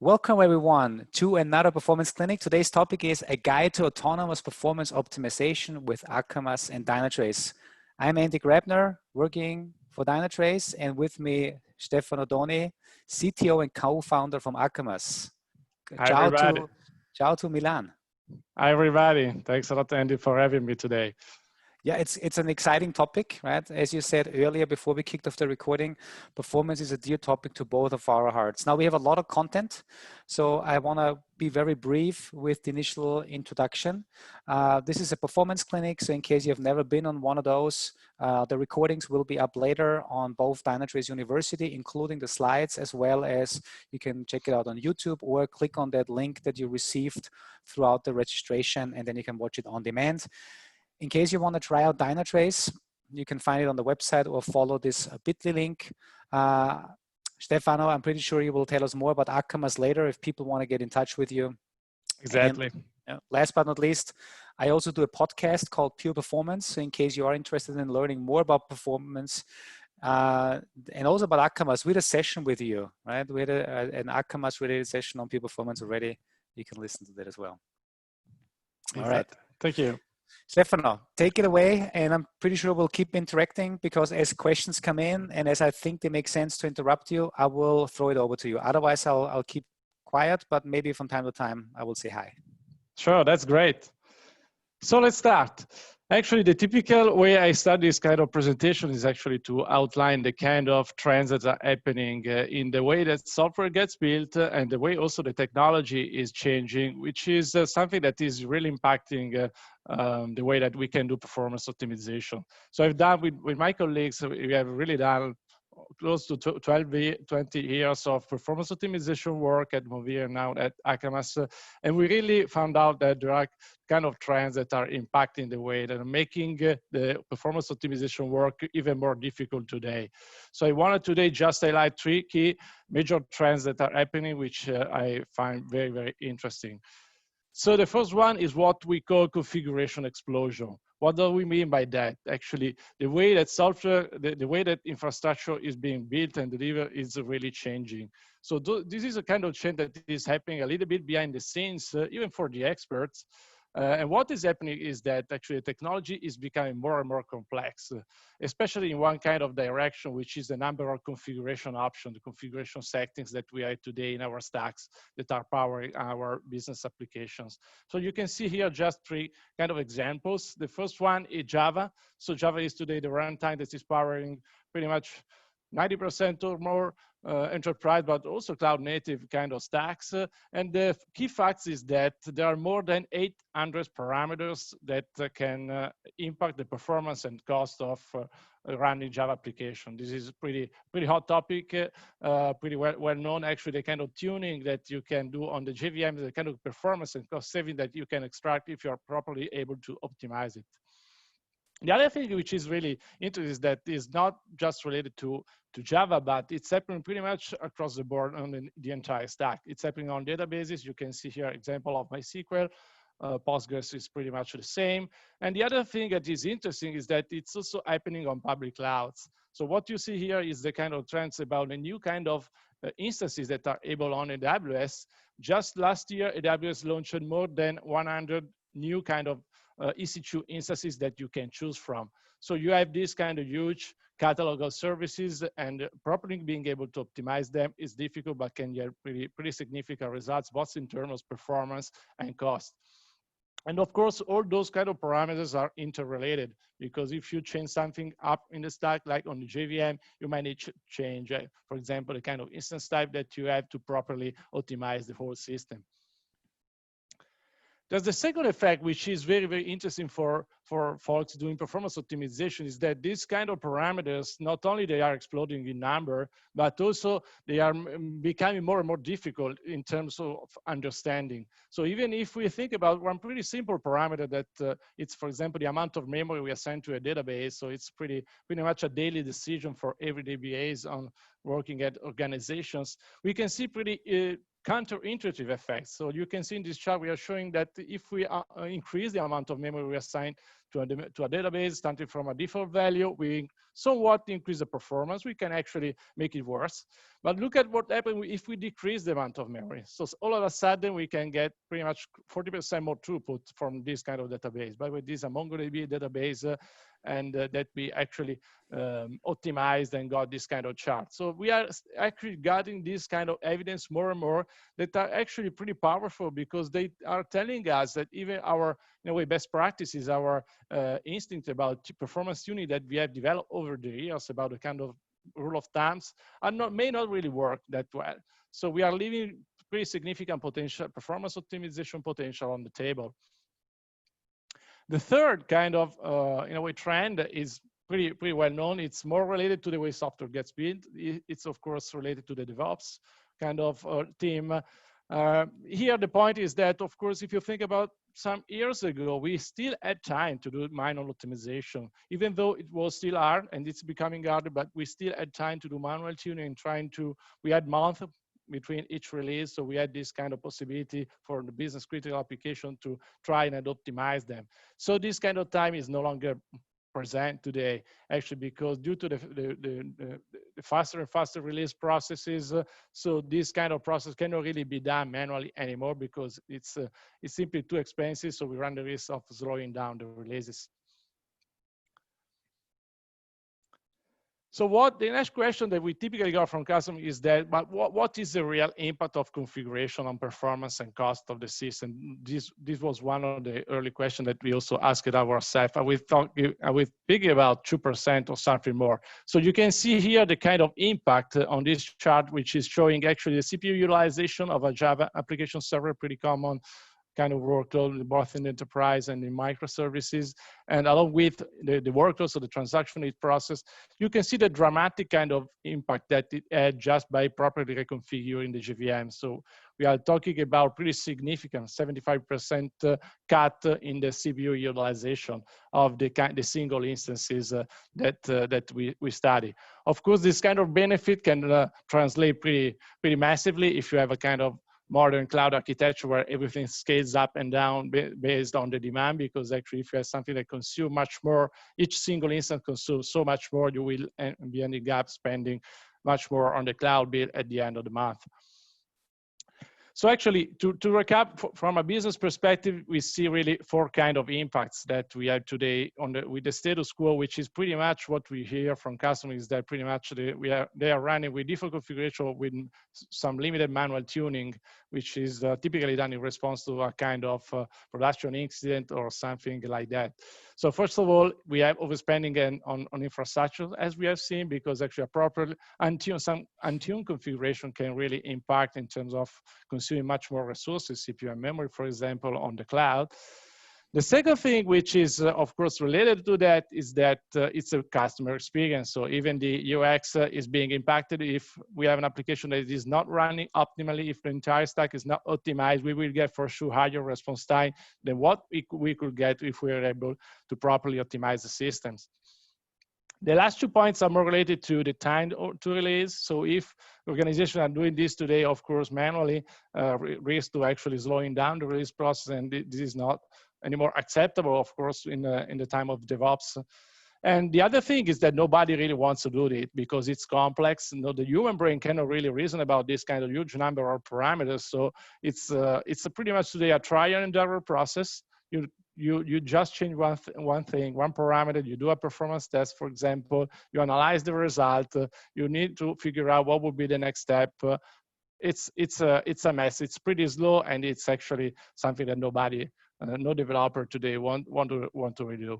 Welcome everyone to another performance clinic. Today's topic is a guide to autonomous performance optimization with Akamas and Dynatrace. I'm Andy Grabner, working for Dynatrace, and with me, Stefano Doni, CTO and co-founder from Akamas. Ciao to Milan. Hi everybody. Thanks a lot, Andy, for having me today. Yeah, it's an exciting topic, right? As you said earlier, before we kicked off the recording, performance is a dear topic to both of our hearts. Now we have a lot of content, so I want to be very brief with the initial introduction. This is a performance clinic, so in case you have never been on one of those, the recordings will be up later on both Dynatrace University, including the slides, as well as you can check it out on YouTube or click on that link that you received throughout the registration, and then you can watch it on demand. In case you want to try out Dynatrace, you can find it on the website or follow this bit.ly link. Stefano, I'm pretty sure you will tell us more about Akamas later if people want to get in touch with you. Exactly. And, last but not least, I also do a podcast called Pure Performance. So in case you are interested in learning more about performance and also about Akamas, we had a session with you, right? We had an Akamas related session on Pure Performance already. You can listen to that as well. All right. Thank you. Stefano, take it away, and I'm pretty sure we'll keep interacting because as questions come in and as I think they make sense to interrupt you, I will throw it over to you. Otherwise, I'll keep quiet, but maybe from time to time, I will say hi. Sure, that's great. So let's start. Actually, the typical way I start this kind of presentation is actually to outline the kind of trends that are happening in the way that software gets built and the way also the technology is changing, which is something that is really impacting the way that we can do performance optimization. So I've done with my colleagues, we have really done close to 20 years of performance optimization work at Movir and now at Akamas. And we really found out that there are kind of trends that are impacting the way that are making the performance optimization work even more difficult today. So I wanted today just highlight three key major trends that are happening, which I find very, very interesting. So the first one is what we call configuration explosion. What do we mean by that? Actually, the way that software, the way that infrastructure is being built and delivered is really changing. So this is a kind of change that is happening a little bit behind the scenes, even for the experts. And what is happening is that actually technology is becoming more and more complex, especially in one kind of direction, which is the number of configuration options, the configuration settings that we have today in our stacks that are powering our business applications. So you can see here just three kind of examples. The first one is Java. So Java is today the runtime that is powering pretty much 90% or more enterprise, but also cloud native kind of stacks. And the key facts is that there are more than 800 parameters that can impact the performance and cost of running Java application. This is pretty hot topic, pretty well known. Actually, the kind of tuning that you can do on the JVM, the kind of performance and cost saving that you can extract if you're properly able to optimize it. The other thing which is really interesting is that is not just related to Java, but it's happening pretty much across the board on the entire stack. It's happening on databases. You can see here example of MySQL. Postgres is pretty much the same. And the other thing that is interesting is that it's also happening on public clouds. So what you see here is the kind of trends about the new kind of instances that are able on AWS. Just last year, AWS launched more than 100 new kind of EC2 instances that you can choose from. So you have this kind of huge catalog of services, and properly being able to optimize them is difficult, but can get pretty significant results, both in terms of performance and cost. And of course, all those kind of parameters are interrelated, because if you change something up in the stack, like on the JVM, you might need to change, for example, the kind of instance type that you have to properly optimize the whole system. There's the second effect, which is very, very interesting for folks doing performance optimization, is that these kind of parameters, not only they are exploding in number, but also they are becoming more and more difficult in terms of understanding. So even if we think about one pretty simple parameter that it's, for example, the amount of memory we assign to a database, so it's pretty much a daily decision for every DBAs on working at organizations, we can see pretty counterintuitive effects. So you can see in this chart, we are showing that if we increase the amount of memory we assign to a database starting from a default value. We somewhat increase the performance. We can actually make it worse. But look at what happens if we decrease the amount of memory. So all of a sudden, we can get pretty much 40% more throughput from this kind of database. By the way, this is a MongoDB database, and that we actually optimized and got this kind of chart. So we are actually getting this kind of evidence more and more that are actually pretty powerful, because they are telling us that even our, in a way, best practices, our instinct about performance tuning that we have developed over the years about the kind of rule of thumbs may not really work that well. So we are leaving pretty significant potential, performance optimization potential on the table. The third kind of, in a way, trend is pretty well known. It's more related to the way software gets built. It's of course related to the DevOps kind of team. Here the point is that, of course, if you think about some years ago, we still had time to do manual optimization, even though it was still hard and it's becoming harder, but we still had time to do manual tuning and we had months between each release. So we had this kind of possibility for the business critical application to try and optimize them. So this kind of time is no longer present today, actually, because due to the faster and faster release processes, so this kind of process cannot really be done manually anymore, because it's simply too expensive. So we run the risk of slowing down the releases. So what the next question that we typically got from customers is that, but what is the real impact of configuration on performance and cost of the system? This was one of the early questions that we also asked ourselves. I will think about 2% or something more. So you can see here the kind of impact on this chart, which is showing actually the CPU utilization of a Java application server, pretty common kind of workload, both in the enterprise and in microservices, and along with the workload, so the transaction process, you can see the dramatic kind of impact that it had just by properly reconfiguring the JVM. So we are talking about pretty significant 75% cut in the CPU utilization of the single instances that we study. Of course, this kind of benefit can translate pretty massively if you have a kind of modern cloud architecture where everything scales up and down based on the demand, because actually if you have something that consumes much more, each single instance consumes so much more, you will be ending up spending much more on the cloud bill at the end of the month. So actually, to recap, from a business perspective, we see really 4 kind of impacts that we have today with the status quo, which is pretty much what we hear from customers, that pretty much they are running with default configuration with some limited manual tuning, which is typically done in response to a kind of production incident or something like that. So first of all, we have overspending on infrastructure, as we have seen, because actually a proper untuned configuration can really impact in terms of consuming much more resources, CPU and memory, for example, on the cloud. The second thing, which is of course related to that, is that it's a customer experience. So even the UX is being impacted if we have an application that is not running optimally. If the entire stack is not optimized, we will get for sure higher response time than what we could get if we were able to properly optimize the systems. The last 2 points are more related to the time to release. So if organizations are doing this today, of course, manually, risk to actually slowing down the release process, and this is not anymore acceptable, of course, in the time of DevOps. And the other thing is that nobody really wants to do it because it's complex. The human brain cannot really reason about this kind of huge number of parameters. So it's pretty much today a trial and error process. You just change one thing, one parameter, you do a performance test, for example, you analyze the result, you need to figure out what would be the next step. It's a mess. It's pretty slow, and it's actually something that nobody, no developer today want to really do.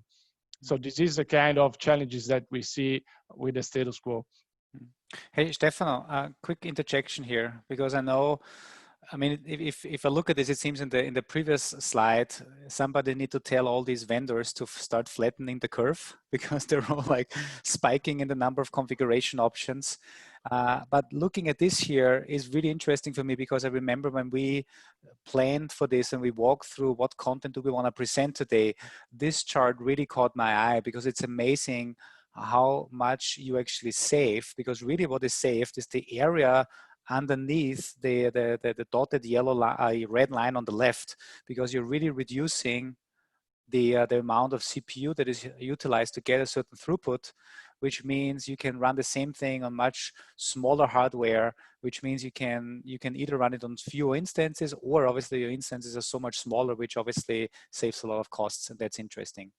So this is the kind of challenges that we see with the status quo. Hey, Stefano, quick interjection here, because I know, I mean, if I look at this, it seems in the previous slide, somebody need to tell all these vendors to start flattening the curve, because they're all like spiking in the number of configuration options. But looking at this here is really interesting for me, because I remember when we planned for this and we walked through what content do we want to present today, this chart really caught my eye, because it's amazing how much you actually save, because really what is saved is the area underneath the dotted red line on the left, because you're really reducing the amount of CPU that is utilized to get a certain throughput, which means you can run the same thing on much smaller hardware, which means you can either run it on fewer instances, or obviously your instances are so much smaller, which obviously saves a lot of costs, and that's interesting.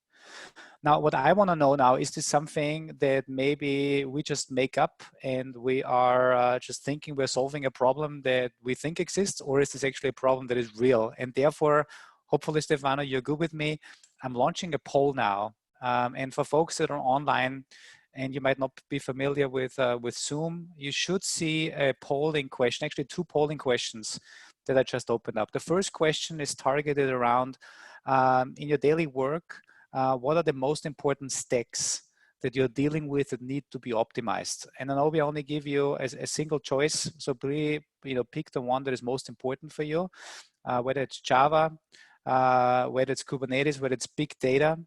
Now, what I want to know now, is this something that maybe we just make up and we are just thinking we're solving a problem that we think exists, or is this actually a problem that is real? And therefore, hopefully, Stefano, you're good with me. I'm launching a poll now. And for folks that are online and you might not be familiar with Zoom, you should see a polling question, actually 2 polling questions that I just opened up. The first question is targeted around, in your daily work, what are the most important stacks that you're dealing with that need to be optimized? And I know we only give you a single choice, so please, pick the one that is most important for you, whether it's Java, whether it's Kubernetes, whether it's big data,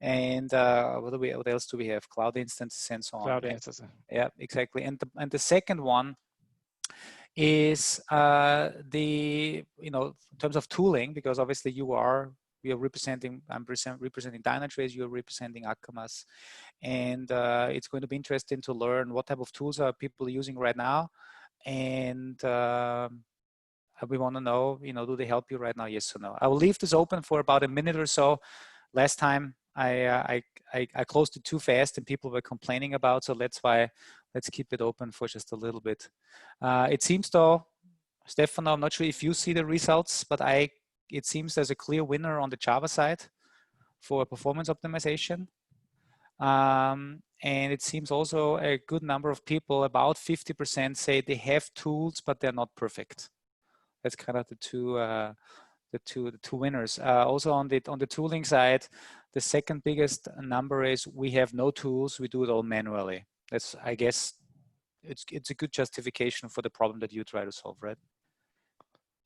and what else do we have? Cloud instances and so on. Cloud instances. Yeah, exactly. And the second one is in terms of tooling, because obviously we are representing, I'm representing Dynatrace, you're representing Akamas. And it's going to be interesting to learn what type of tools are people using right now. And we want to know, do they help you right now? Yes or no? I will leave this open for about a minute or so. Last time I closed it too fast and people were complaining about, so that's why let's keep it open for just a little bit. It seems though, Stefano, I'm not sure if you see the results, but it seems there's a clear winner on the Java side for performance optimization. And it seems also a good number of people, about 50%, say they have tools, but they're not perfect. That's kind of the two winners. Also on the tooling side, the second biggest number is we have no tools, we do it all manually. That's, I guess, it's a good justification for the problem that you try to solve, right?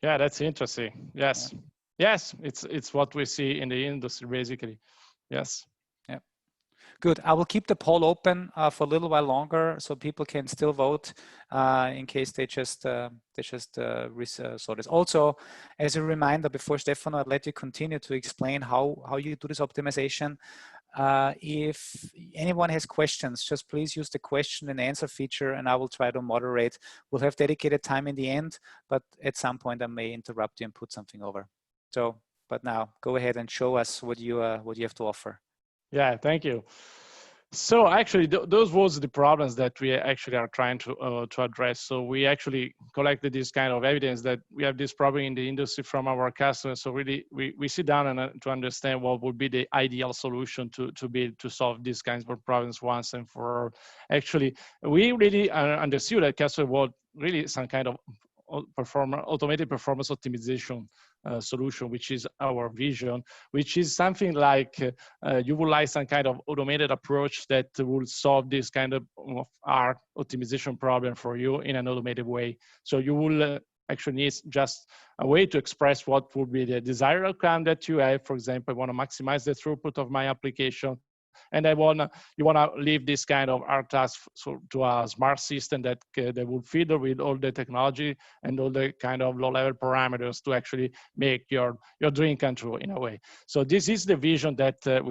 Yeah, that's interesting. Yes. Yeah. Yes, it's what we see in the industry, basically. Yes. Yeah. Good. I will keep the poll open for a little while longer, so people can still vote in case they just saw this. Also, as a reminder, before Stefano, I'd let you continue to explain how you do this optimization. If anyone has questions, just please use the question and answer feature, and I will try to moderate. We'll have dedicated time in the end, but at some point I may interrupt you and put something over. So, but now go ahead and show us what you have to offer. Yeah, thank you. So actually, those was the problems that we actually are trying to address. So we actually collected this kind of evidence that we have this problem in the industry from our customers. So really, we sit down and to understand what would be the ideal solution to solve these kinds of problems once and for all. Actually, we really understood that customers want really some kind of automated performance optimization solution, which is our vision, which is something like you would like some kind of automated approach that will solve this kind of our optimization problem for you in an automated way. So you will actually need just a way to express what would be the desired outcome that you have. For example, I want to maximize the throughput of my application, and you wanna leave this kind of hard task to a smart system that will feed with all the technology and all the kind of low-level parameters to actually make your dream come true in a way. So this is the vision that that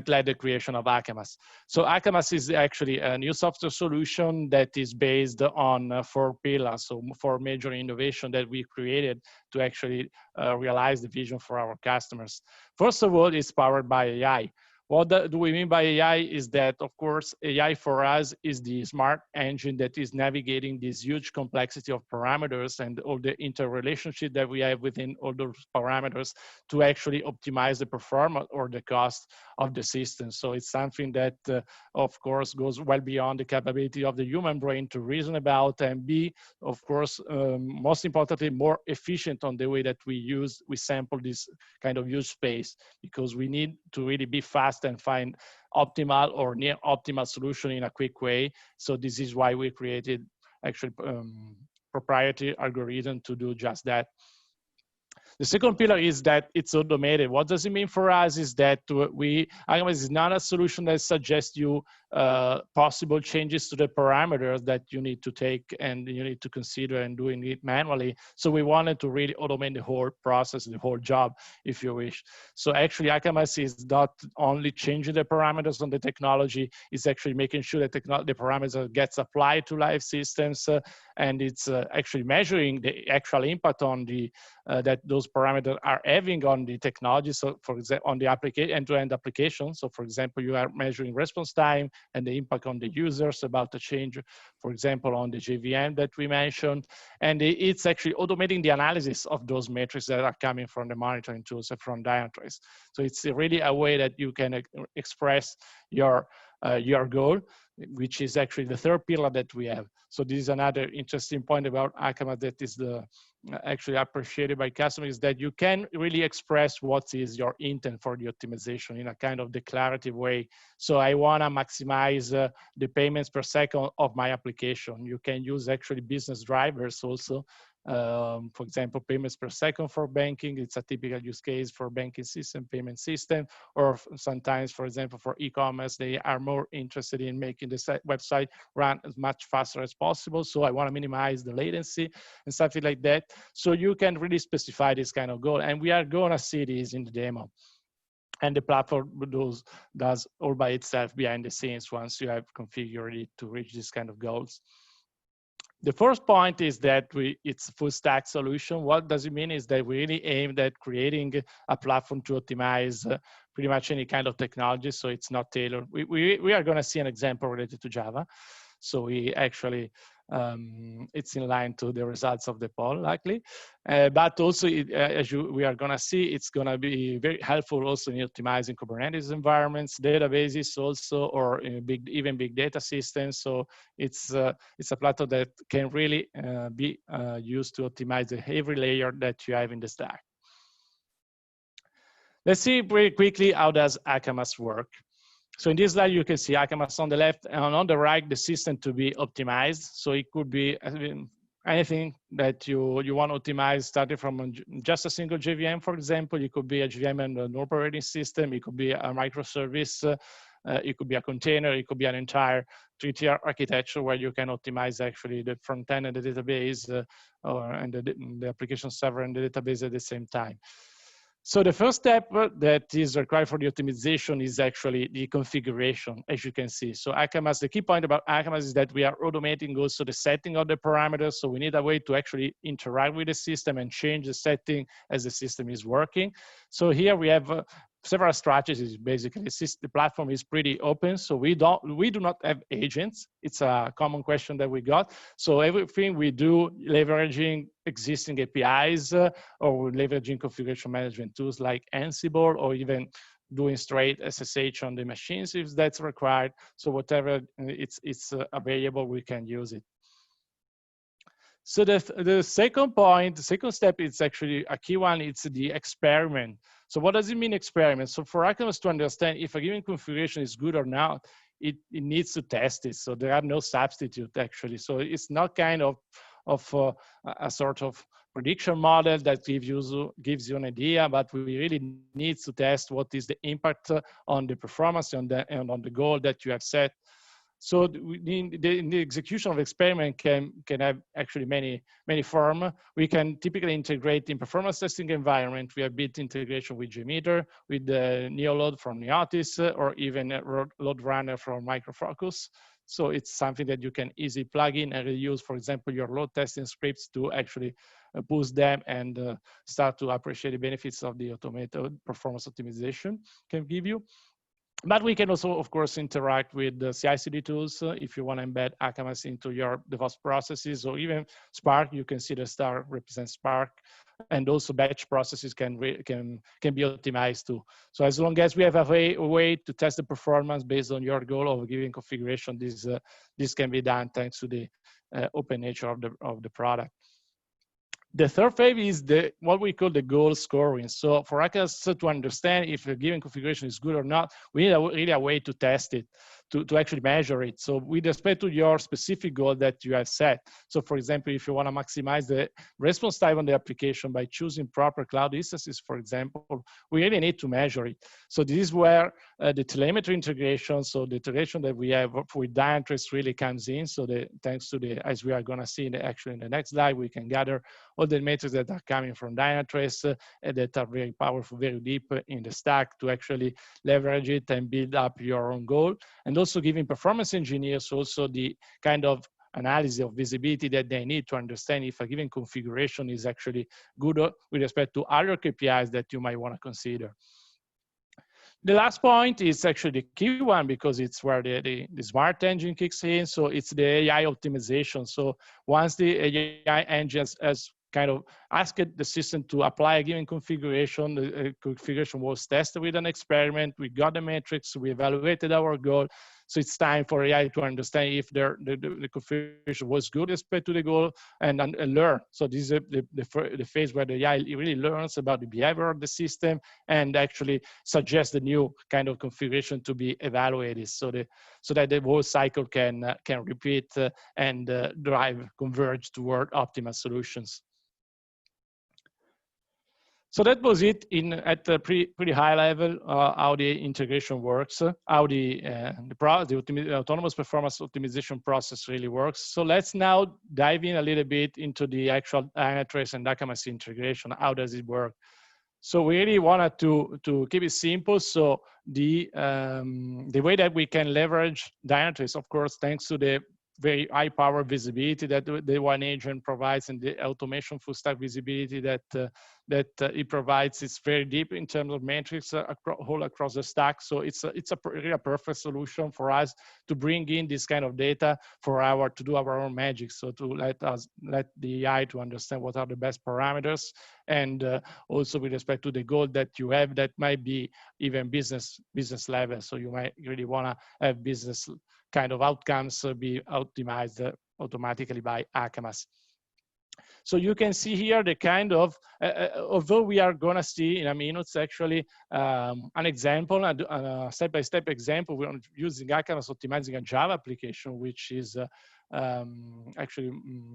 led the creation of Akamas. So Akamas is actually a new software solution that is based on 4 pillars, so 4 major innovation that we created to actually realize the vision for our customers. First of all, it's powered by AI. What do we mean by AI is that, of course, AI for us is the smart engine that is navigating this huge complexity of parameters and all the interrelationship that we have within all those parameters to actually optimize the performance or the cost of the system. So it's something that, of course, goes well beyond the capability of the human brain to reason about and be, of course, most importantly, more efficient on the way that we sample this kind of use space, because we need to really be fast and find optimal or near optimal solution in a quick way. So this is why we created actually proprietary algorithm to do just that. The second pillar is that it's automated. What does it mean for us is that Akamas is not a solution that suggests you possible changes to the parameters that you need to take and you need to consider and doing it manually. So we wanted to really automate the whole process, the whole job, if you wish. So actually Akamas is not only changing the parameters on the technology, it's actually making sure that the parameter gets applied to live systems, and it's actually measuring the actual impact on the that those parameters are having on the technology. So for example, on the end-to-end application. So for example, you are measuring response time and the impact on the users about the change, for example, on the JVM that we mentioned. And it's actually automating the analysis of those metrics that are coming from the monitoring tools from Dynatrace. So it's really a way that you can express your goal, which is actually the third pillar that we have. So this is another interesting point about Akamas that is actually appreciated by customers, is that you can really express what is your intent for the optimization in a kind of declarative way. So I want to maximize the payments per second of my application. You can use actually business drivers also. For example, payments per second for banking, it's a typical use case for banking system, payment system, or sometimes, for example, for e-commerce, they are more interested in making the website run as much faster as possible. So I want to minimize the latency and something like that. So you can really specify this kind of goal. And we are going to see this in the demo. And the platform does all by itself behind the scenes once you have configured it to reach this kind of goals. The first point is that it's a full stack solution. What does it mean is that we really aimed at creating a platform to optimize pretty much any kind of technology. So it's not tailored. We are going to see an example related to Java. So we actually, it's in line to the results of the poll, likely. But also, as we are going to see, it's going to be very helpful also in optimizing Kubernetes environments, databases also, or even big data systems. So it's a platform that can really be used to optimize every layer that you have in the stack. Let's see very quickly how does Akamas work. So in this slide, you can see Akamas on the left, and on the right, the system to be optimized. So it could be anything that you want to optimize, starting from just a single JVM, for example. It could be a JVM and an operating system. It could be a microservice. It could be a container. It could be an entire 3-tier architecture where you can optimize actually the front end and the database, and the application server and the database at the same time. So the first step that is required for the optimization is actually the configuration, as you can see. So Akamas, the key point about Akamas is that we are automating also the setting of the parameters. So we need a way to actually interact with the system and change the setting as the system is working. So here we have several strategies. Basically, the platform is pretty open, so we do not have agents. It's a common question that we got. So everything we do leveraging existing APIs or leveraging configuration management tools like Ansible, or even doing straight SSH on the machines if that's required. So whatever it's available, we can use it. So the second point, the second step, is actually a key one. It's the experiment. So what does it mean, experiment? So for Akamas to understand if a given configuration is good or not, it needs to test it. So there are no substitute actually. So it's not kind of a sort of prediction model that gives you an idea, but we really need to test what is the impact on the performance and on the goal that you have set. So in the execution of experiment can have actually many forms. We can typically integrate in performance testing environment. We have built integration with JMeter, with the NeoLoad from Neotis, or even a Load Runner from Micro Focus. So it's something that you can easily plug in and reuse, for example, your load testing scripts to actually boost them and start to appreciate the benefits of the automated performance optimization can give you. But we can also, of course, interact with the CI/CD tools if you want to embed Akamas into your DevOps processes, or even Spark. You can see the star represents Spark, and also batch processes can be optimized too. So as long as we have a way to test the performance based on your goal of giving configuration, this can be done thanks to the open nature of the product. The third phase is what we call the goal scoring. So for us to understand if a given configuration is good or not, we need really a way to test it, to actually measure it. So with respect to your specific goal that you have set. So for example, if you want to maximize the response time on the application by choosing proper cloud instances, for example, we really need to measure it. So this is where the telemetry integration, so the integration that we have with Dynatrace really comes in. So thanks to as we are going to see actually in the next slide, we can gather all the metrics that are coming from Dynatrace that are very powerful, very deep in the stack to actually leverage it and build up your own goal. And also giving performance engineers also the kind of analysis of visibility that they need to understand if a given configuration is actually good with respect to other KPIs that you might want to consider. The last point is actually the key one because it's where the smart engine kicks in. So it's the AI optimization. So once the AI engine has kind of asked the system to apply a given configuration, the configuration was tested with an experiment, we got the metrics, we evaluated our goal. So it's time for AI to understand if the configuration was good with respect to the goal and learn. So this is the phase where the AI really learns about the behavior of the system and actually suggests the new kind of configuration to be evaluated so that the whole cycle can repeat and converge toward optimal solutions. So that was it at a pretty high level, how the integration works, how the autonomous performance optimization process really works. So let's now dive in a little bit into the actual Dynatrace and Akamas integration. How does it work? So we really wanted to keep it simple. So the way that we can leverage Dynatrace, of course, thanks to the very high power visibility that the one agent provides and the automation full stack visibility that it provides. It's very deep in terms of metrics all across the stack. So it's really a perfect solution for us to bring in this kind of data to do our own magic. So to let the AI to understand what are the best parameters and also with respect to the goal that you have that might be even business level. So you might really want to have business kind of outcomes be optimized automatically by Akamas. So you can see here the kind of, although we are gonna see in a minute actually an example, a step-by-step example, we're using Akamas optimizing a Java application, which is actually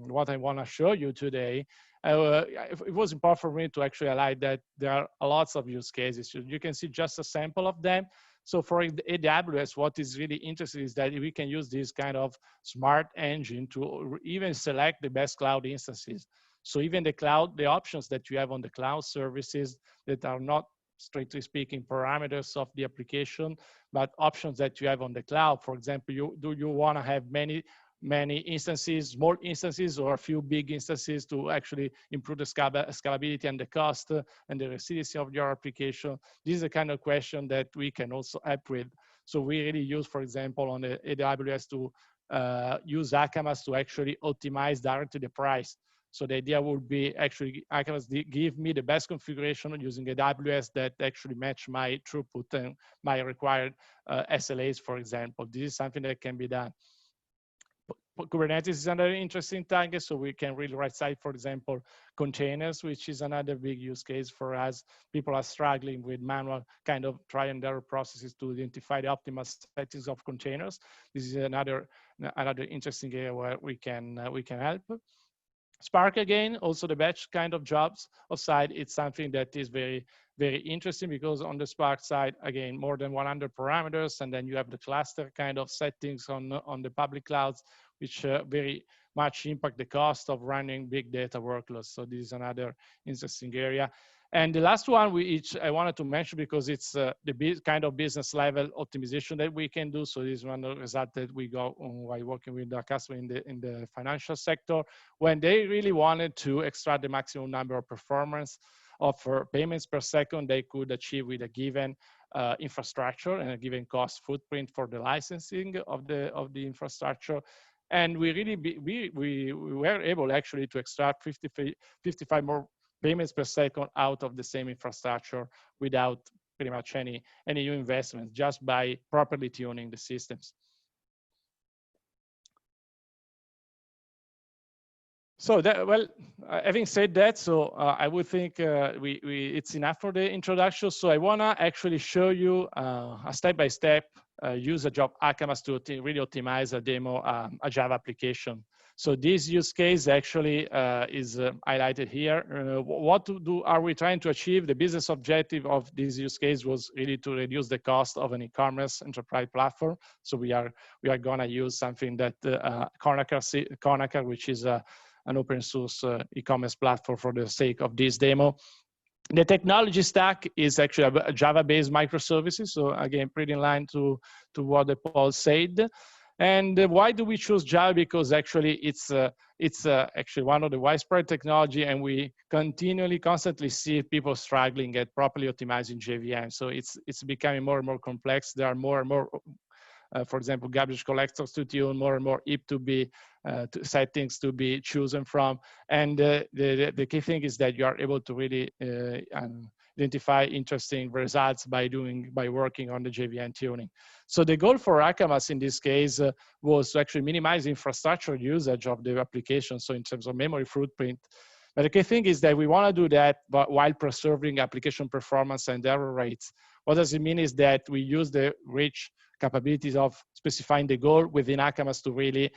what I wanna show you today. It was important for me to actually highlight that there are lots of use cases. So you can see just a sample of them. So for AWS, what is really interesting is that we can use this kind of smart engine to even select the best cloud instances. So even the options that you have on the cloud services that are not strictly speaking parameters of the application, but options that you have on the cloud. For example, do you want to have many instances, small instances, or a few big instances to actually improve the scalability and the cost and the resiliency of your application? This is the kind of question that we can also help with. So we really use, for example, on the AWS to use Akamas to actually optimize directly the price. So the idea would be actually Akamas give me the best configuration using AWS that actually match my throughput and my required SLAs, for example. This is something that can be done. Kubernetes is another interesting target, so we can really right-side, for example, containers, which is another big use case for us. People are struggling with manual kind of try and error processes to identify the optimal settings of containers. This is another interesting area where we can help. Spark again, also the batch kind of jobs side, it's something that is very, very interesting because on the Spark side, again, more than 100 parameters, and then you have the cluster kind of settings on the public clouds, which very much impact the cost of running big data workloads. So this is another interesting area. And the last one, which I wanted to mention because it's the kind of business level optimization that we can do. So this is one result that we got while working with our customer in the financial sector, when they really wanted to extract the maximum number of performance of payments per second they could achieve with a given infrastructure and a given cost footprint for the licensing of the infrastructure. And we really we were able actually to extract 55 more payments per second out of the same infrastructure without pretty much any new investment, just by properly tuning the systems. So that, well, having said that, so I would think it's enough for the introduction. So I wanna actually show you a step-by-step usage of Akamas to really optimize a demo, a Java application. So this use case actually is highlighted here. What are we trying to achieve? The business objective of this use case was really to reduce the cost of an e-commerce enterprise platform. So we are gonna use something that Conacher, which is an open source e-commerce platform for the sake of this demo. The technology stack is actually a Java-based microservices. So again, pretty in line to what Paul said. And why do we choose Java? Because actually it's actually one of the widespread technology, and we constantly see people struggling at properly optimizing JVM. So it's becoming more and more complex. There are more and more, for example, garbage collectors to tune, more and more IP to be settings to be chosen from. And the key thing is that you are able to really identify interesting results by working on the JVM tuning. So the goal for Akamas in this case was to actually minimize infrastructure usage of the application. So in terms of memory footprint. But the key thing is that we want to do that but while preserving application performance and error rates. What does it mean is that we use the rich capabilities of specifying the goal within Akamas to really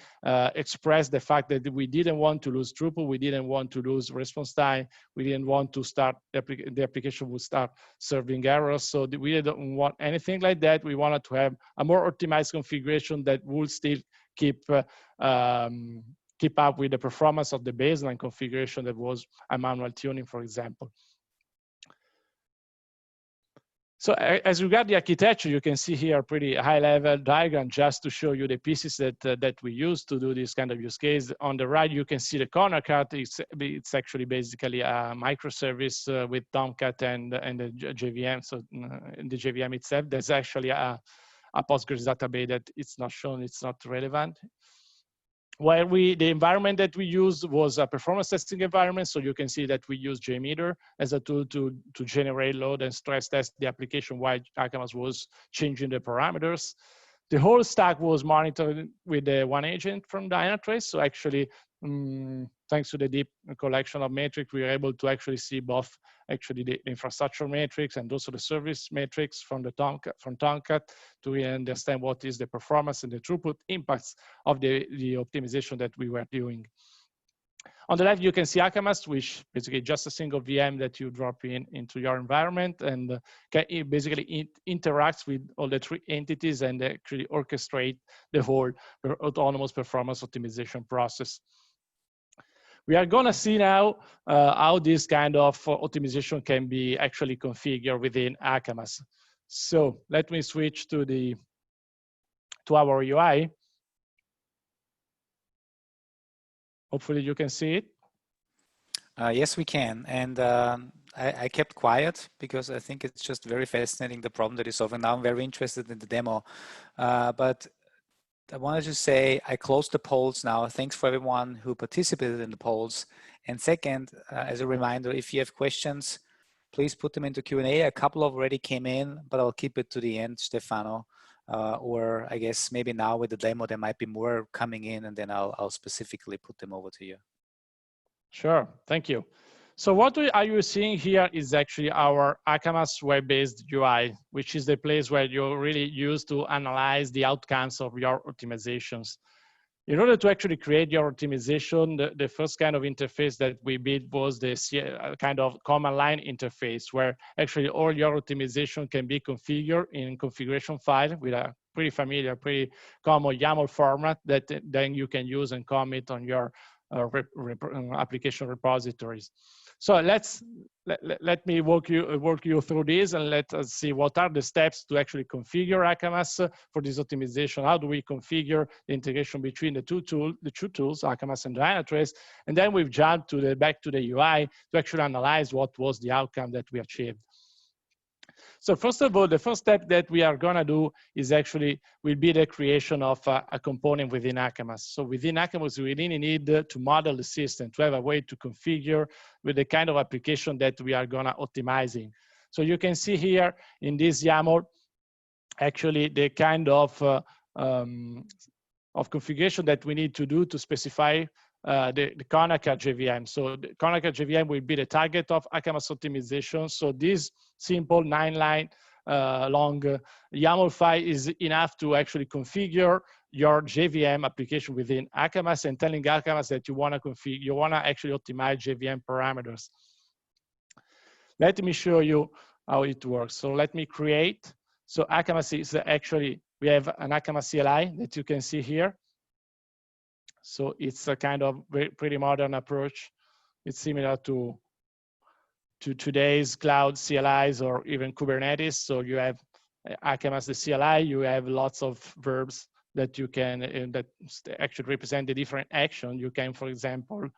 express the fact that we didn't want to lose throughput, we didn't want to lose response time, we didn't want to start, the application would start serving errors. So we didn't want anything like that. We wanted to have a more optimized configuration that would still keep up with the performance of the baseline configuration that was a manual tuning, for example. So as regard the architecture, you can see here a pretty high-level diagram just to show you the pieces that we use to do this kind of use case. On the right, you can see the corner cut. It's actually basically a microservice with Tomcat and the JVM. So in the JVM itself, there's actually a Postgres database that it's not shown, it's not relevant. Where the environment that we used was a performance testing environment. So you can see that we use JMeter as a tool to generate load and stress test the application while Akamas was changing the parameters. The whole stack was monitored with the one agent from Dynatrace. So actually, thanks to the deep collection of metrics, we were able to actually see both actually the infrastructure metrics and also the service metrics from Tomcat to really understand what is the performance and the throughput impacts of the optimization that we were doing. On the left, you can see Akamas, which basically just a single VM that you drop into your environment, and basically interacts with all the three entities and actually orchestrate the whole autonomous performance optimization process. We are going to see now how this kind of optimization can be actually configured within Akamas. So let me switch to our UI. Hopefully you can see it. Yes, we can. And I kept quiet because I think it's just very fascinating, the problem that you're solving. Now I'm very interested in the demo. But I wanted to say I closed the polls now. Thanks for everyone who participated in the polls. And second, as a reminder, if you have questions, please put them into Q&A. A couple already came in, but I'll keep it to the end, Stefano. Or I guess maybe now with the demo, there might be more coming in, and then I'll specifically put them over to you. Sure, thank you. So what are you seeing here is actually our Akamas web-based UI, which is the place where you really use to analyze the outcomes of your optimizations. In order to actually create your optimization, the first kind of interface that we built was this kind of command line interface, where actually all your optimization can be configured in configuration file with a pretty familiar, pretty common YAML format that then you can use and commit on your application repositories. So let me walk you through this, and let us see what are the steps to actually configure Akamas for this optimization. How do we configure the integration between the two tools, Akamas and Dynatrace? And then we've jumped back to the UI to actually analyze what was the outcome that we achieved. So first of all, the first step that we are gonna do is actually will be the creation of a component within Akamas. So within Akamas, we really need to model the system, to have a way to configure with the kind of application that we are gonna optimizing. So you can see here in this YAML, actually the kind of configuration that we need to do to specify the Conacher JVM. So the Conacher JVM will be the target of Akamas optimization. So this simple 9-line long YAML file is enough to actually configure your JVM application within Akamas and telling Akamas that you want to configure, you want to actually optimize JVM parameters. Let me show you how it works. So let me create. So Akamas is actually, we have an Akamas CLI that you can see here. So it's a kind of pretty modern approach. It's similar to today's cloud CLIs or even Kubernetes. So you have Akamas the CLI, you have lots of verbs that you can, that actually represent the different action. You can, for example,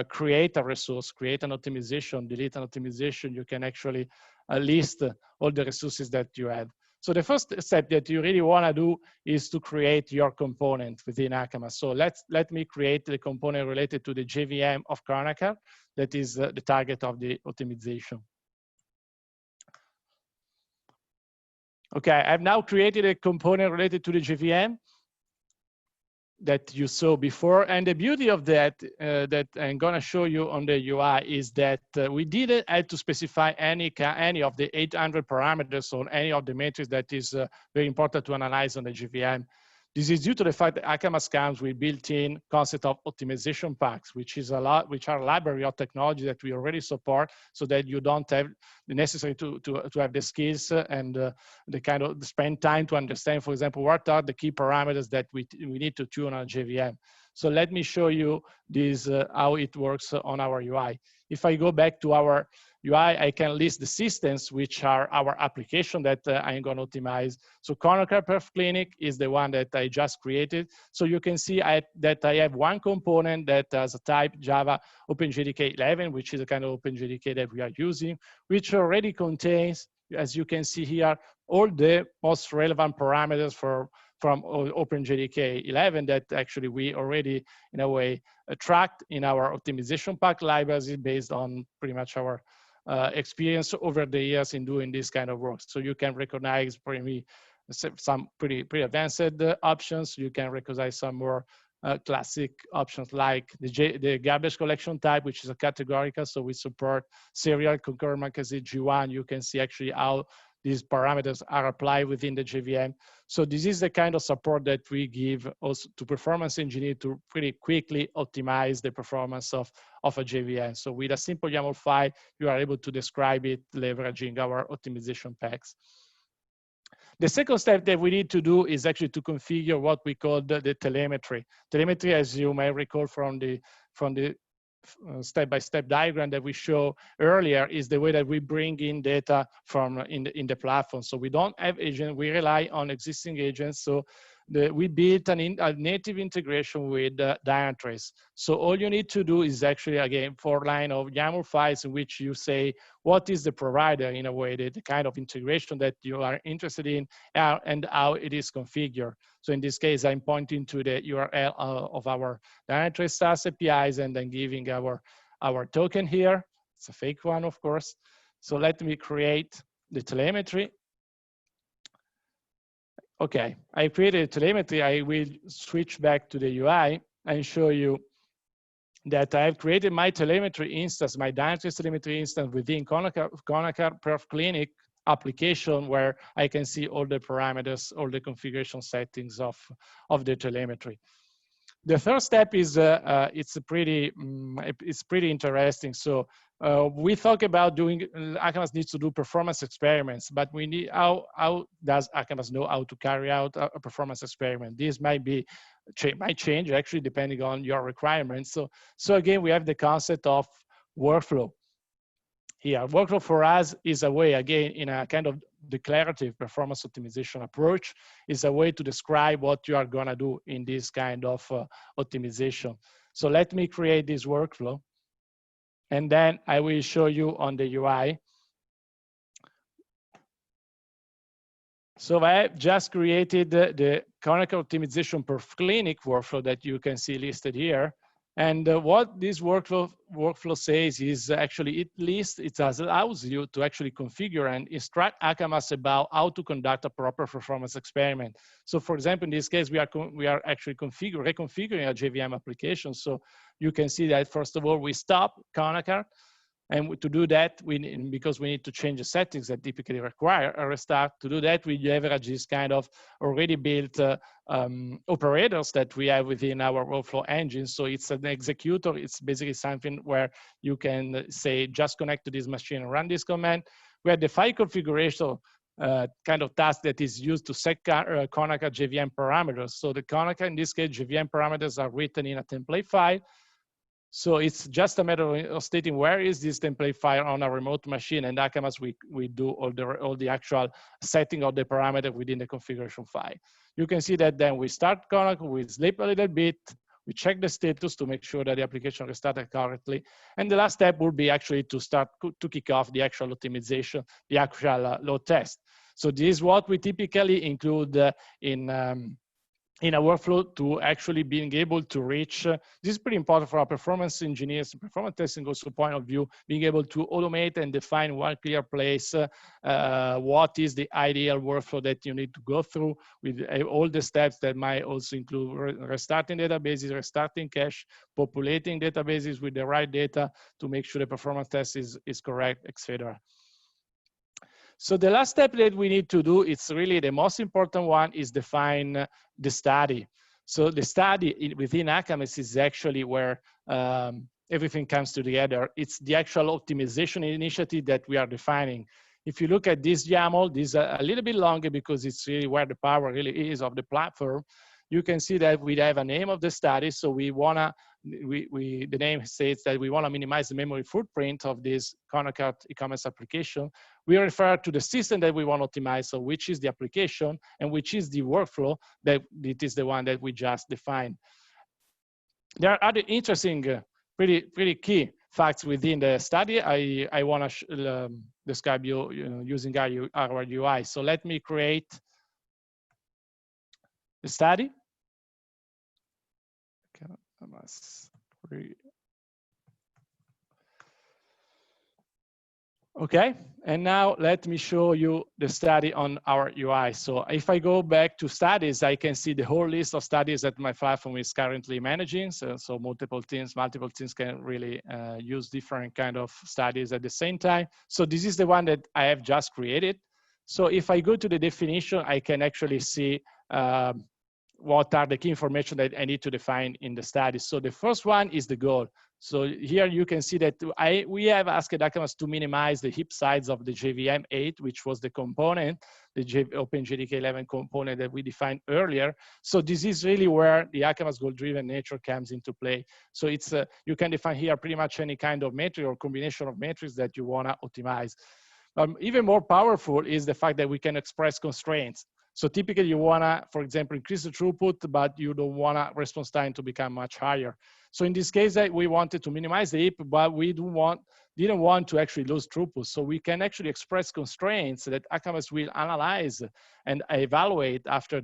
create a resource, create an optimization, delete an optimization. You can actually list all the resources that you have. So the first step that you really want to do is to create your component within Akamas. So let me create the component related to the JVM of Kronaker. That is the target of the optimization. Okay, I've now created a component related to the JVM that you saw before. And the beauty of that, that I'm gonna show you on the UI is that we didn't have to specify any of the 800 parameters or any of the metrics that is very important to analyze on the JVM. This is due to the fact that Akamas comes with built-in concept of optimization packs, which are a library of technology that we already support, so that you don't have the necessary to have the skills and the kind of spend time to understand, for example, what are the key parameters that we need to tune on JVM. So let me show you this, how it works on our UI. If I go back to our UI, I can list the systems, which are our application that I'm going to optimize. So Kronaker Perf Clinic is the one that I just created. So you can see that I have one component that has a type Java OpenJDK 11, which is a kind of OpenJDK that we are using, which already contains, as you can see here, all the most relevant parameters from OpenJDK 11 that actually we already, in a way, tracked in our optimization pack libraries based on pretty much our experience over the years in doing this kind of work. So you can recognize some pretty advanced options. You can recognize some more classic options like the garbage collection type, which is a categorical. So we support serial, concurrent, G1. You can see actually how these parameters are applied within the JVM. So this is the kind of support that we give also to performance engineer to pretty quickly optimize the performance of a JVM. So with a simple YAML file, you are able to describe it leveraging our optimization packs. The second step that we need to do is actually to configure what we call the telemetry. Telemetry, as you may recall from the step-by-step diagram that we show earlier, is the way that we bring in data from in the platform. So we don't have agents, we rely on existing agents. So we built a native integration with Dynatrace. So all you need to do is actually, again, 4 lines of YAML files in which you say what is the provider, in a way, the kind of integration that you are interested in and how it is configured. So in this case, I'm pointing to the URL of our Dynatrace SaaS APIs and then giving our token here. It's a fake one, of course. So let me create the telemetry. Okay, I created telemetry. I will switch back to the UI and show you that I've created my telemetry instance, my Dynatrace telemetry instance within Kronaker Perf Clinic application, where I can see all the parameters, all the configuration settings of the telemetry. The third step is it's pretty interesting. So we talk about doing, Akamas needs to do performance experiments, but we need, how does Akamas know how to carry out a performance experiment? This might change actually depending on your requirements. So again, we have the concept of workflow. Here, workflow for us is a way, again, in a kind of declarative performance optimization approach, is a way to describe what you are gonna do in this kind of optimization. So let me create this workflow, and then I will show you on the UI. So I just created the Kronaker optimization Perf Clinic workflow that you can see listed here. And what this workflow says is actually it allows you to actually configure and instruct Akamas about how to conduct a proper performance experiment. So for example, in this case, we are actually reconfiguring a JVM application. So you can see that first of all, we stop Kronaker. And to do that, because we need to change the settings that typically require a restart, to do that, we leverage this kind of already built operators that we have within our workflow engine. So it's an executor. It's basically something where you can say, just connect to this machine and run this command. We have the file configuration kind of task that is used to set Konica JVM parameters. So the Konica, in this case, JVM parameters are written in a template file. So it's just a matter of stating where is this template file on a remote machine, and Akamas we do all the actual setting of the parameter within the configuration file. You can see that then we start Konica, we sleep a little bit, we check the status to make sure that the application restarted correctly, and the last step would be actually to start to kick off the actual optimization, the actual load test. So this is what we typically include in a workflow to actually being able to reach, this is pretty important for our performance engineers, performance testing also point of view, being able to automate and define one clear place, what is the ideal workflow that you need to go through with all the steps that might also include restarting databases, restarting cache, populating databases with the right data to make sure the performance test is correct, etc. So the last step that we need to do, it's really the most important one, is define the study. So the study within Akamas is actually where everything comes together. It's the actual optimization initiative that we are defining. If you look at this YAML, this is a little bit longer because it's really where the power really is of the platform. You can see that we have a name of the study. So we wanna, the name states that we wanna minimize the memory footprint of this Konica e-commerce application. We refer to the system that we want to optimize, so which is the application and which is the workflow that it is the one that we just defined. There are other interesting, pretty key facts within the study. I want to describe you know, using our UI. So let me create the study. Okay, and now let me show you the study on our UI. So if I go back to studies, I can see the whole list of studies that my platform is currently managing. So multiple teams can really use different kind of studies at the same time. So this is the one that I have just created. So if I go to the definition, I can actually see what are the key information that I need to define in the study. So the first one is the goal. So here you can see that we have asked Akamas to minimize the heap size of the JVM8, which was the component, the OpenJDK 11 component that we defined earlier. So this is really where the Akamas goal-driven nature comes into play. So it's you can define here pretty much any kind of metric or combination of metrics that you want to optimize. Even more powerful is the fact that we can express constraints. So typically you wanna, for example, increase the throughput, but you don't wanna response time to become much higher. So in this case, we wanted to minimize the heap, but we didn't want to actually lose throughput. So we can actually express constraints that Akamas will analyze and evaluate after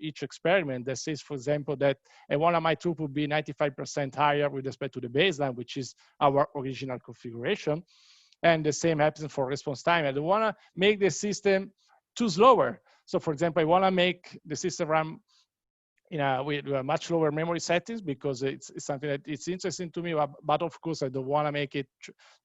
each experiment. That says, for example, that I want my throughput be 95% higher with respect to the baseline, which is our original configuration. And the same happens for response time. I don't wanna make the system too slower. So for example, I want to make the system run with much lower memory settings because it's something that it's interesting to me, but of course I don't want to make it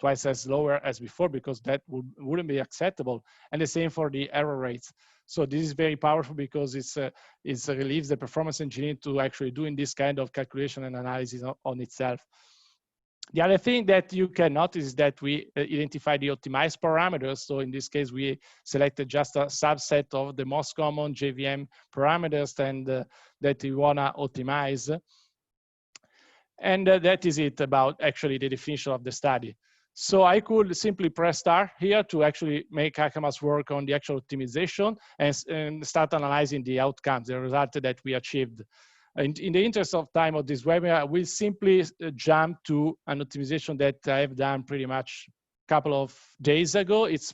twice as lower as before because that wouldn't be acceptable. And the same for the error rates. So this is very powerful because it relieves the performance engineer to actually doing this kind of calculation and analysis on itself. The other thing that you can notice is that we identify the optimized parameters. So in this case, we selected just a subset of the most common JVM parameters and that we want to optimize. And that is it about actually the definition of the study. So I could simply press start here to actually make Akamas work on the actual optimization and start analyzing the outcomes, the result that we achieved. In the interest of time of this webinar, we'll simply jump to an optimization that I've done pretty much a couple of days ago. It's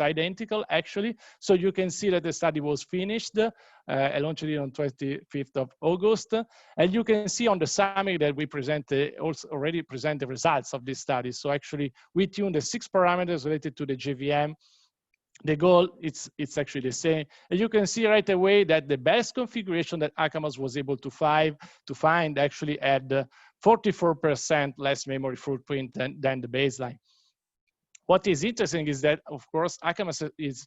identical actually. So you can see that the study was finished. I launched it on 25th of August. And you can see on the summary that we already present the results of this study. So actually we tuned the 6 parameters related to the JVM. The goal, it's actually the same. And you can see right away that the best configuration that Akamas was able to find actually had 44% less memory footprint than the baseline. What is interesting is that, of course, Akamas is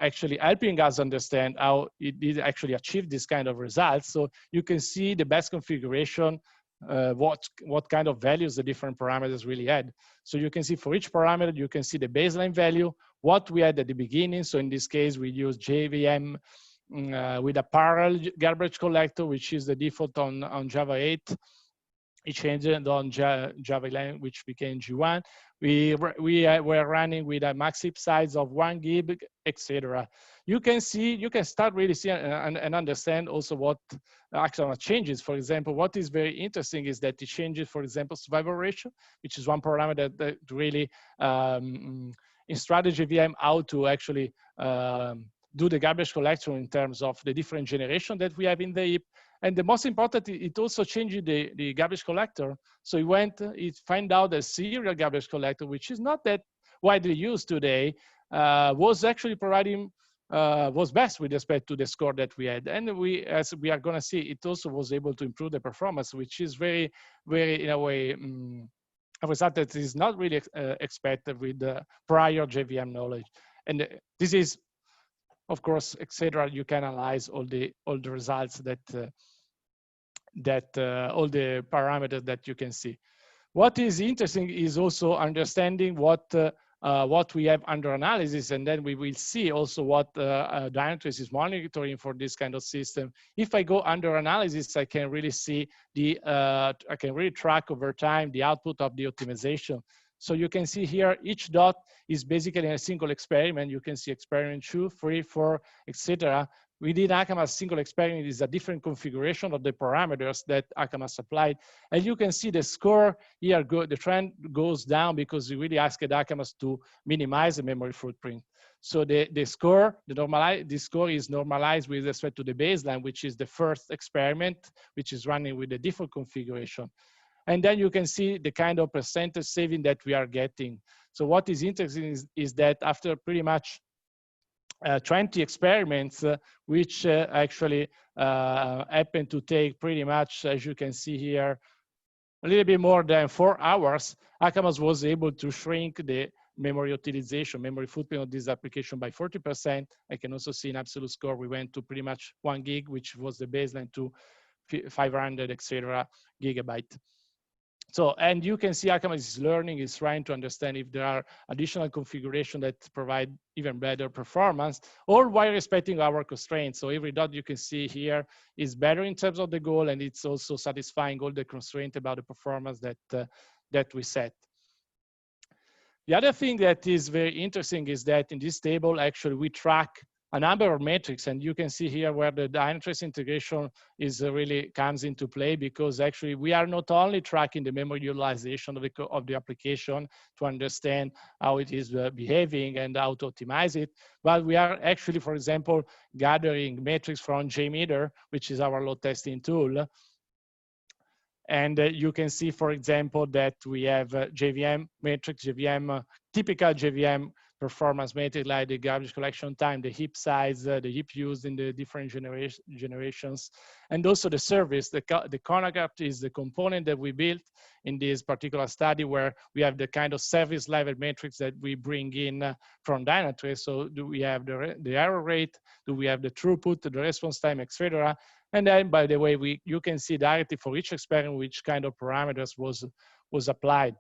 actually helping us understand how it did actually achieve this kind of results. So you can see the best configuration, what kind of values the different parameters really had. So you can see for each parameter, you can see the baseline value, what we had at the beginning. So in this case, we use JVM with a parallel garbage collector, which is the default on Java 8. It changed on Java 11, which became G1. We were running with a max heap size of 1 gig, etc. You can start really see and understand also what Akamas changes. For example, what is very interesting is that it changes, for example, survival ratio, which is one parameter that really in strategy VM how to actually do the garbage collection in terms of the different generation that we have in the heap. And the most important, it also changed the garbage collector. So it found out a serial garbage collector, which is not that widely used today, was actually providing, was best with respect to the score that we had. And as we are gonna see, it also was able to improve the performance, which is very, very, in a way, a result that is not really expected with the prior JVM knowledge. And this is, of course, etc. You can analyze all the results that all the parameters that you can see. What is interesting is also understanding what we have under analysis, and then we will see also what Dynatrace is monitoring for this kind of system. If I go under analysis, I can really see I can really track over time the output of the optimization. So you can see here, each dot is basically a single experiment. You can see experiment 2, 3, 4, etc. Within Akamas, single experiment is a different configuration of the parameters that Akamas applied. And you can see the score here, the trend goes down because we really asked Akamas to minimize the memory footprint. So the score is normalized with respect to the baseline, which is the first experiment, which is running with the default configuration. And then you can see the kind of percentage saving that we are getting. So what is interesting is that after pretty much 20 experiments, which actually happen to take pretty much, as you can see here, a little bit more than 4 hours, Akamas was able to shrink the memory utilization, memory footprint of this application by 40%. I can also see in absolute score, we went to pretty much 1 gig, which was the baseline, to 500, etc. gigabyte. So, and you can see Akamas is learning, is trying to understand if there are additional configuration that provide even better performance, or while respecting our constraints. So every dot you can see here is better in terms of the goal, and it's also satisfying all the constraints about the performance that we set. The other thing that is very interesting is that in this table, actually, we track a number of metrics, and you can see here where the Dynatrace integration is really comes into play, because actually we are not only tracking the memory utilization of the application to understand how it is behaving and how to optimize it, but we are actually, for example, gathering metrics from JMeter, which is our load testing tool. And you can see, for example, that we have JVM metrics, typical JVM performance metric, like the garbage collection time, the heap size, the heap used in the different generations, and also the service. The Conagap is the component that we built in this particular study, where we have the kind of service level metrics that we bring in from Dynatrace. So do we have the error rate? Do we have the throughput, the response time, etc.? And then, by the way, you can see directly for each experiment which kind of parameters was applied.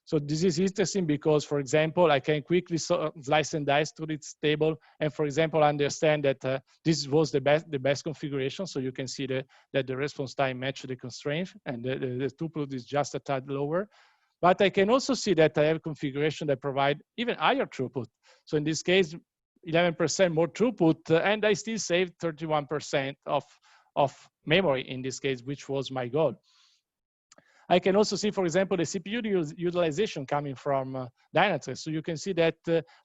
So this is interesting because, for example, I can quickly slice and dice through this table, and, for example, understand that this was the best configuration. So you can see that the response time matched the constraint, and the throughput is just a tad lower. But I can also see that I have configuration that provide even higher throughput. So in this case, 11% more throughput, and I still saved 31% of memory in this case, which was my goal. I can also see, for example, the CPU utilization coming from Dynatrace. So you can see that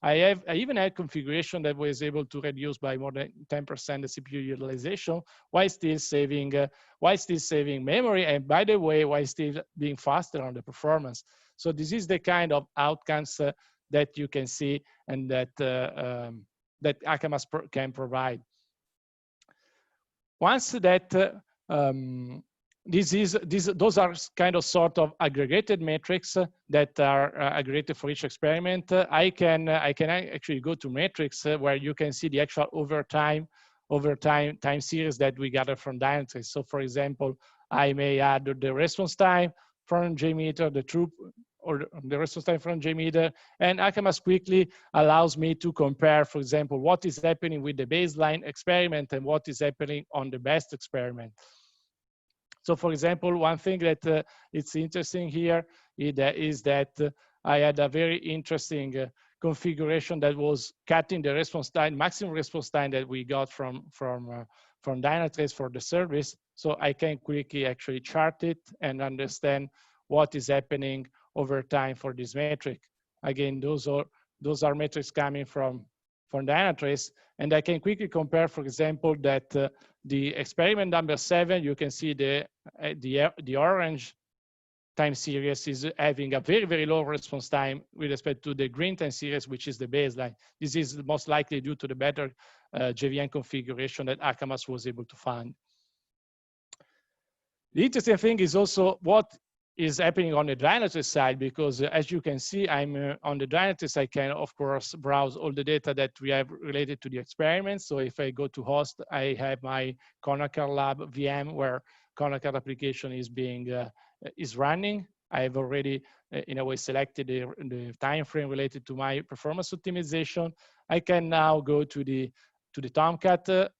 I even had configuration that was able to reduce by more than 10% the CPU utilization, while still saving memory, and, by the way, while still being faster on the performance. So this is the kind of outcomes that you can see, and that that Akamas can provide. Once that those are kind of sort of aggregated metrics that are aggregated for each experiment. I can actually go to metrics where you can see the actual time series that we gather from Dynatrace. So for example, I may add the response time from JMeter, or the response time from JMeter, and Akamas quickly allows me to compare, for example, what is happening with the baseline experiment and what is happening on the best experiment. So for example, one thing that it's interesting here is that I had a very interesting configuration that was cutting the response time, maximum response time that we got from Dynatrace for the service. So I can quickly actually chart it and understand what is happening over time for this metric. Again, those are metrics coming from Dynatrace, and I can quickly compare, for example, that the experiment number 7, you can see the orange time series is having a very, very low response time with respect to the green time series, which is the baseline. This is most likely due to the better JVM configuration that Akamas was able to find. The interesting thing is also what is happening on the Dynatrace side, because as you can see, I'm on the Dynatrace, I can of course browse all the data that we have related to the experiments. So if I go to host, I have my Conacar Lab VM where Conacar application is running. I've already in a way selected the time frame related to my performance optimization. I can now go to the Tomcat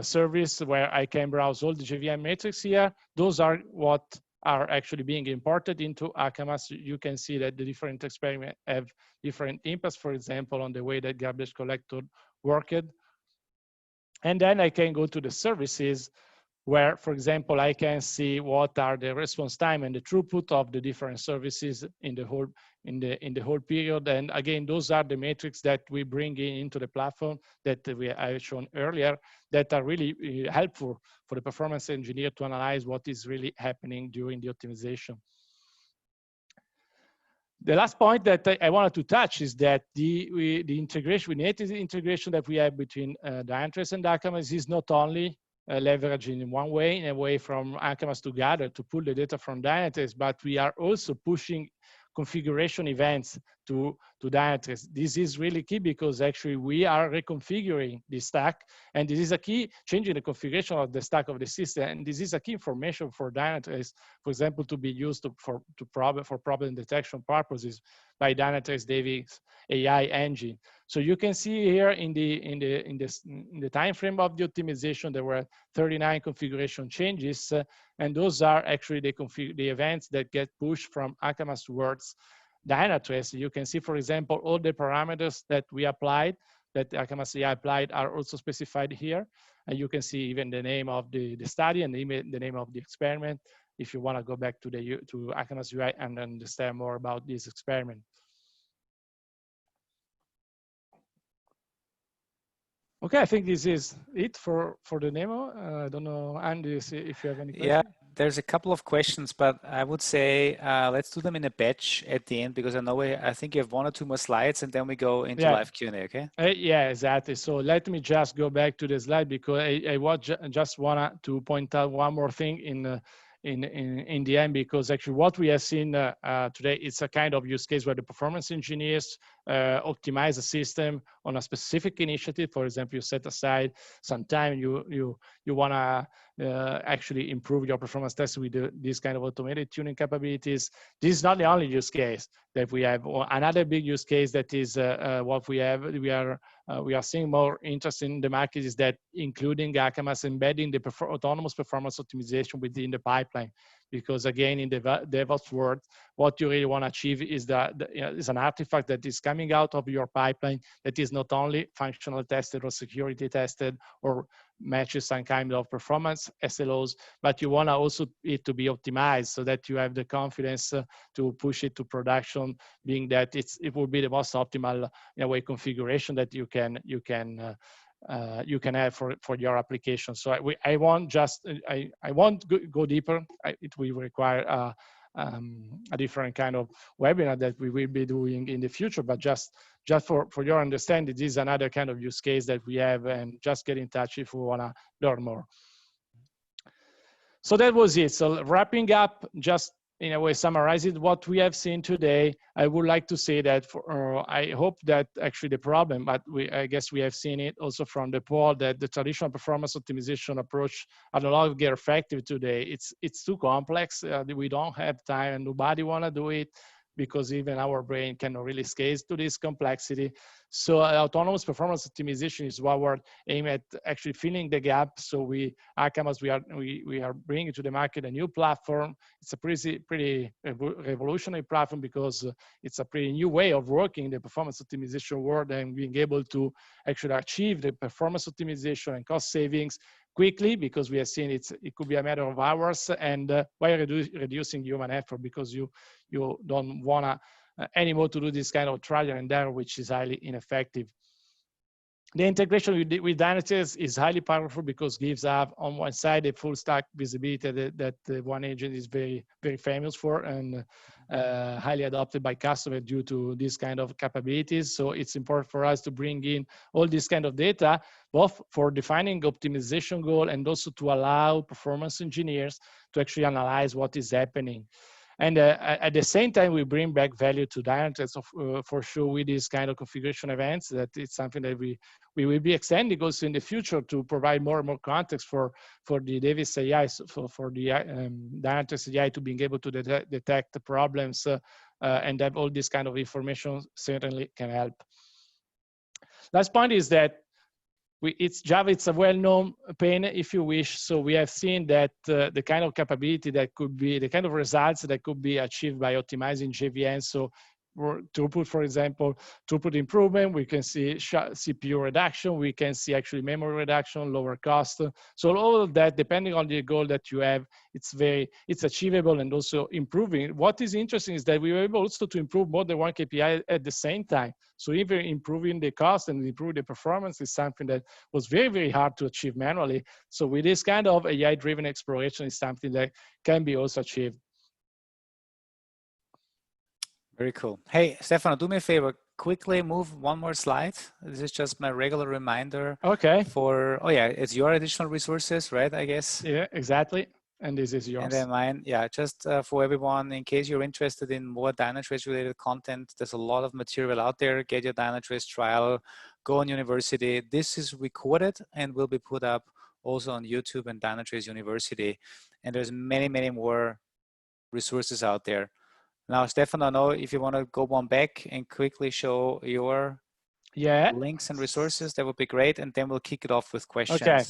service where I can browse all the JVM metrics here. Those are what are actually being imported into Akamas. You can see that the different experiments have different impacts, for example, on the way that garbage collector worked. And then I can go to the services where, for example, I can see what are the response time and the throughput of the different services in the whole period. And again, those are the metrics that we bring into the platform that I shown earlier that are really helpful for the performance engineer to analyze what is really happening during the optimization. The last point that I wanted to touch is that the integration, native integration that we have between Dynatrace and Akamas is not only leveraging in one way, in a way from Akamas to gather, to pull the data from Dynatrace, but we are also pushing configuration events to Dynatrace. This is really key because actually we are reconfiguring the stack, and this is a key change in the configuration of the stack of the system. And this is a key information for Dynatrace, for example, to be used for problem detection purposes by Dynatrace Davis AI engine. So you can see here in the time frame of the optimization, there were 39 configuration changes, and those are actually the events that get pushed from Akamas towards Dynatrace. You can see, for example, all the parameters that we applied, that Akamas AI applied, are also specified here. And you can see even the name of the study and the name of the experiment if you want to go back to Akamas UI and understand more about this experiment. Okay, I think this is it for the demo. I don't know, Andy, if you have any questions. Yeah, there's a couple of questions, but I would say let's do them in a batch at the end, because I think you have 1 or 2 more slides, and then we go into live Q&A, okay? Yeah, exactly. So let me just go back to the slide, because I just want to point out one more thing in the end, because actually what we have seen today is a kind of use case where the performance engineers optimize a system on a specific initiative. For example, you set aside some time, you want to actually improve your performance tests with this kind of automated tuning capabilities. This is not the only use case that we have. Another big use case that is what we have, we are seeing more interest in the market is that including Akamas embedding the autonomous performance optimization within the pipeline. Because again, in the DevOps world, what you really want to achieve is is an artifact that is coming out of your pipeline that is not only functional tested or security tested or matches some kind of performance SLOs, but you want to also it to be optimized so that you have the confidence to push it to production, being that it will be the most optimal in a way configuration that you can have for your application. So I won't go deeper. It will require a different kind of webinar that we will be doing in the future, but just for your understanding, this is another kind of use case that we have, and just get in touch if we want to learn more. So that was it. So wrapping up, just in a way summarizing what we have seen today, I would like to say that I hope that actually the problem, but I guess we have seen it also from the poll, that the traditional performance optimization approach are no longer effective today. It's too complex. We don't have time, and nobody want to do it, because even our brain cannot really scale to this complexity. So autonomous performance optimization is what we're aiming at, actually filling the gap. So Akamas, we are bringing to the market a new platform. It's a pretty revolutionary platform, because it's a pretty new way of working in the performance optimization world, and being able to actually achieve the performance optimization and cost savings quickly, because we have seen it could be a matter of hours, and while reducing human effort, because you don't want to anymore to do this kind of trial and error, which is highly ineffective. The integration with Dynatrace is highly powerful, because gives up on one side a full stack visibility that one agent is very, very famous for, and highly adopted by customers due to this kind of capabilities. So it's important for us to bring in all this kind of data, both for defining optimization goal, and also to allow performance engineers to actually analyze what is happening. And at the same time, we bring back value to Dynatrace for sure with these kind of configuration events. That it's something that we will be extending also in the future, to provide more and more context for the Davis AI, for the Dynatrace AI, to being able to detect the problems and have all this kind of information certainly can help. Last point is that it's Java, it's a well-known pain, if you wish. So we have seen that the kind of capability that could be, the kind of results that could be achieved by optimizing JVM. So throughput, for example, throughput improvement, we can see CPU reduction, we can see actually memory reduction, lower cost. So all of that, depending on the goal that you have, it's achievable and also improving. What is interesting is that we were able also to improve more than one KPI at the same time. So even improving the cost and improving the performance is something that was very, very hard to achieve manually. So with this kind of AI-driven exploration is something that can be also achieved. Very cool. Hey, Stefano, do me a favor, quickly move one more slide. This is just my regular reminder. Okay. For, oh yeah, it's your additional resources, right, I guess? Yeah, exactly. And this is yours. And then mine, yeah, just for everyone, in case you're interested in more Dynatrace related content, there's a lot of material out there. Get your Dynatrace trial, go on university. This is recorded and will be put up also on YouTube and Dynatrace University. And there's many, many more resources out there. Now, Stefano, I know if you want to go one back and quickly show your links and resources, that would be great. And then we'll kick it off with questions. Okay.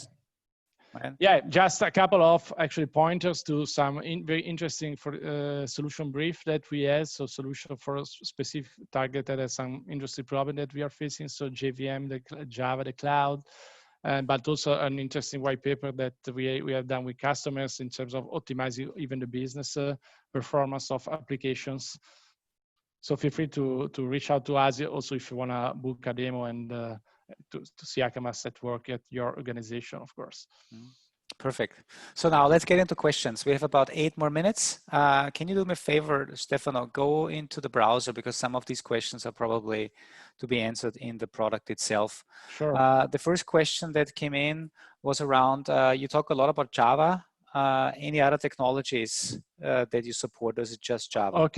Right. Yeah, just a couple of actually pointers to some very interesting solution brief that we have. So solution for a specific target that has some industry problem that we are facing. So JVM, the Java, the cloud. But also an interesting white paper that we have done with customers in terms of optimizing even the business performance of applications. So feel free to reach out to us also if you want to book a demo and to see Akamas at work at your organization, of course. Perfect. So now let's get into questions. We have about 8 more minutes. Can you do me a favor, Stefano, go into the browser, because some of these questions are probably to be answered in the product itself. Sure. The first question that came in was around, you talk a lot about Java. Any other technologies that you support, or is it just Java?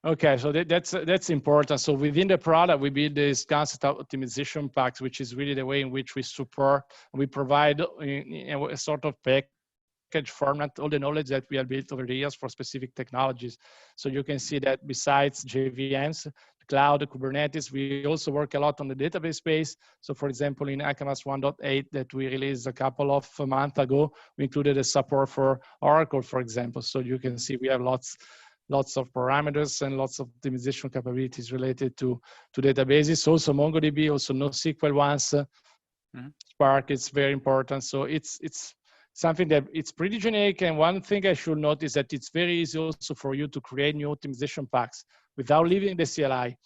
Okay, so that's important. So within the product, we build this concept of optimization packs, which is really the way in which we support, we provide in a sort of package format all the knowledge that we have built over the years for specific technologies. So you can see that besides JVMs, cloud, Kubernetes, we also work a lot on the database space. So for example, in Akamas 1.8 that we released a couple of months ago, we included a support for Oracle, for example. So you can see we have lots of parameters and lots of optimization capabilities related to databases. Also MongoDB, also NoSQL ones. Spark is very important. So it's something that it's pretty generic. And one thing I should note is that it's very easy also for you to create new optimization packs without leaving the CLI.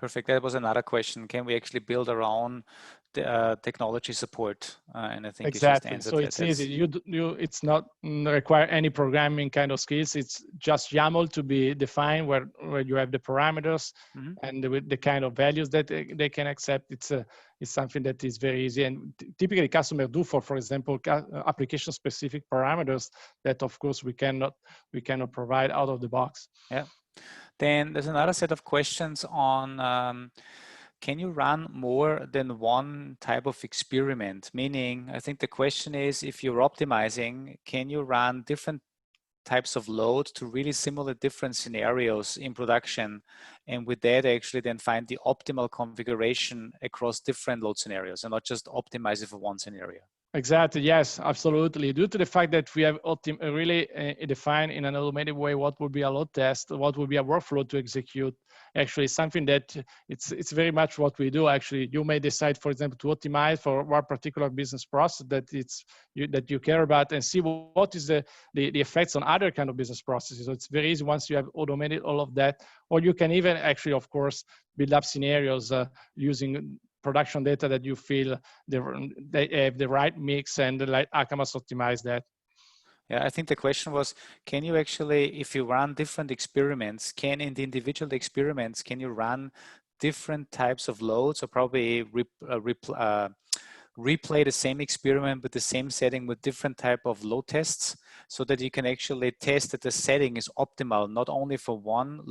Perfect. That was another question. Can we actually build our own technology support? And I think you just Exactly. answered So that. it's easy. It's not require any programming kind of skills. It's just YAML to be defined where you have the parameters and the kind of values that they can accept. It's something that is very easy. And typically customers do for example, application specific parameters that of course we cannot provide out of the box. Yeah. Then there's another set of questions on can you run more than one type of experiment? Meaning, I think the question is, if you're optimizing, can you run different types of load to really simulate different scenarios in production, and with that actually then find the optimal configuration across different load scenarios and not just optimize it for one scenario? Exactly. Yes, absolutely. Due to the fact that we have really defined in an automated way what would be a load test, what would be a workflow to execute, actually something that it's very much what we do. Actually, you may decide, for example, to optimize for one particular business process that that you care about, and see what is the effects on other kind of business processes. So it's very easy once you have automated all of that, or you can even actually, of course, build up scenarios using production data that you feel they have the right mix, and like Akamas optimize that. Yeah, I think the question was, can you actually, if you run different experiments, in the individual experiments, can you run different types of loads, or probably replay the same experiment with the same setting with different type of load tests, so that you can actually test that the setting is optimal, not only for one